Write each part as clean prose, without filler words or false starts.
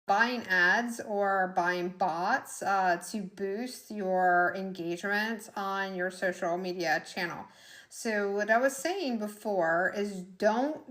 buying ads or buying bots to boost your engagement on your social media channel. So what I was saying before is don't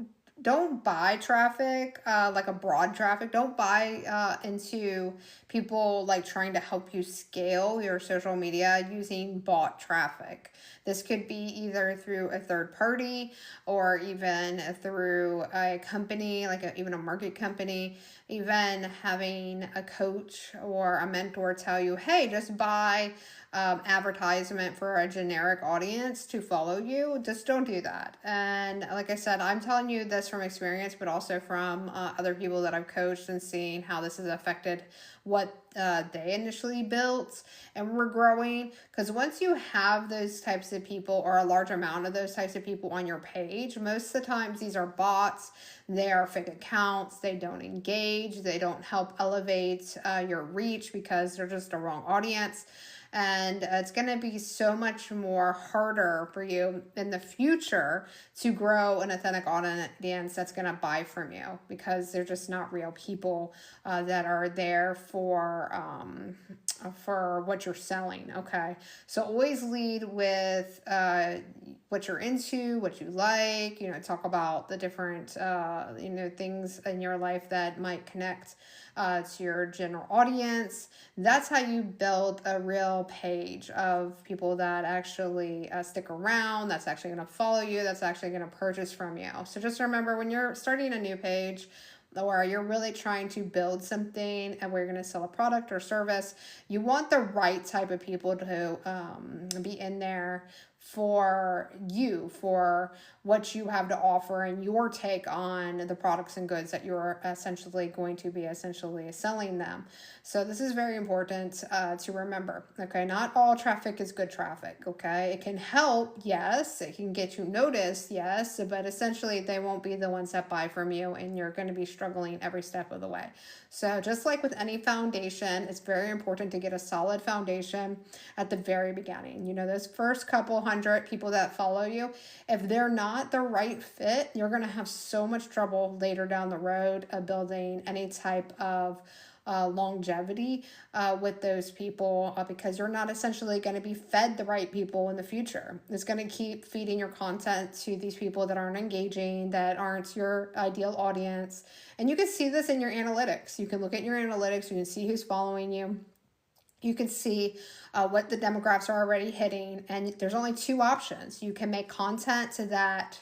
buy traffic, like a broad traffic. Don't buy into people like trying to help you scale your social media using bot traffic. This could be either through a third party or even through a company, like even a market company, even having a coach or a mentor tell you, hey, just buy advertisement for a generic audience to follow you. Just don't do that. And like I said, I'm telling you this from experience, but also from other people that I've coached and seeing how this has affected what they initially built and we're growing. Because once you have those types of people or a large amount of those types of people on your page, most of the times these are bots, they are fake accounts, they don't engage, they don't help elevate your reach because they're just the wrong audience. And it's going to be so much more harder for you in the future to grow an authentic audience that's going to buy from you because they're just not real people that are there for what you're selling. Okay, so always lead with what you're into, what you like. Talk about the different things in your life that might connect to your general audience. That's how you build a real page of people that actually stick around, that's actually going to follow you, that's actually going to purchase from you. So just remember, when you're starting a new page, or you're really trying to build something and where you're going to sell a product or service, you want the right type of people to be in there for you, for what you have to offer and your take on the products and goods that you're essentially going to be selling them. So this is very important to remember. Okay, not all traffic is good traffic. Okay, it can help, yes, it can get you noticed, yes, but essentially they won't be the ones that buy from you, and you're going to be struggling every step of the way. So just like with any foundation, it's very important to get a solid foundation at the very beginning. Those first couple hundred people that follow you, if they're not the right fit, you're going to have so much trouble later down the road of building any type of longevity with those people because you're not essentially going to be fed the right people in the future. It's going to keep feeding your content to these people that aren't engaging, that aren't your ideal audience. And you can see this in your analytics. You can look at your analytics, you can see who's following you. You can see what the demographics are already hitting, and there's only two options. You can make content that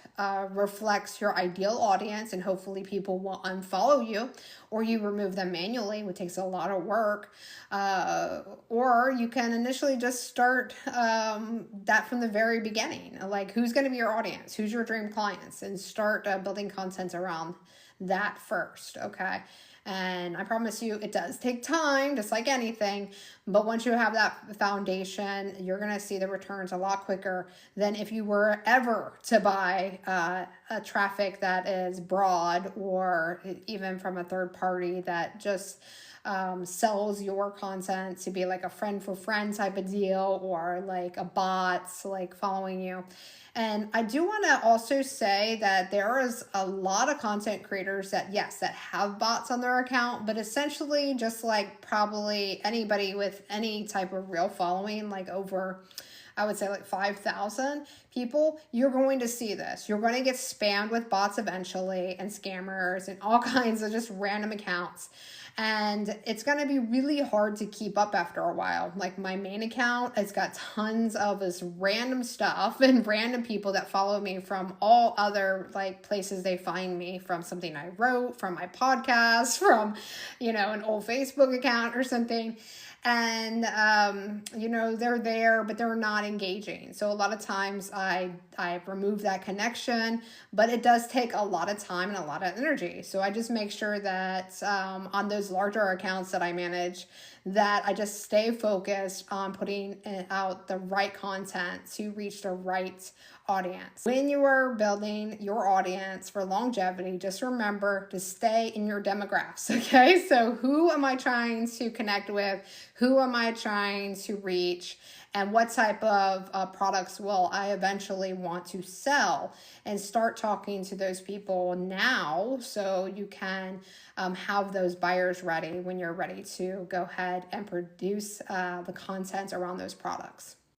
reflects your ideal audience, and hopefully people will unfollow you, or you remove them manually, which takes a lot of work, or you can initially just start that from the very beginning, like who's going to be your audience, who's your dream clients, and start building content around that first, okay? And I promise you, it does take time, just like anything. But once you have that foundation, you're going to see the returns a lot quicker than if you were ever to buy a traffic that is broad, or even from a third party that just sells your content to be like a friend for friend type of deal, or like a bot like following you. And I do want to also say that there is a lot of content creators that have bots on their account, but essentially just like probably anybody with any type of real following, like over, I would say like 5,000 people, you're going to see this. You're going to get spammed with bots eventually, and scammers and all kinds of just random accounts. And it's going to be really hard to keep up after a while. Like my main account, it's got tons of this random stuff and random people that follow me from all other like places they find me, from something I wrote, from my podcast, from, an old Facebook account or something. And, they're there, but they're not engaging. So a lot of times I remove that connection, but it does take a lot of time and a lot of energy. So I just make sure that on those larger accounts that I manage, that I just stay focused on putting out the right content to reach the right audience. When you are building your audience for longevity, just remember to stay in your demographics, okay? So who am I trying to connect with? Who am I trying to reach? and what type of products will I eventually want to sell, and start talking to those people now so you can have those buyers ready when you're ready to go ahead and produce the content around those products.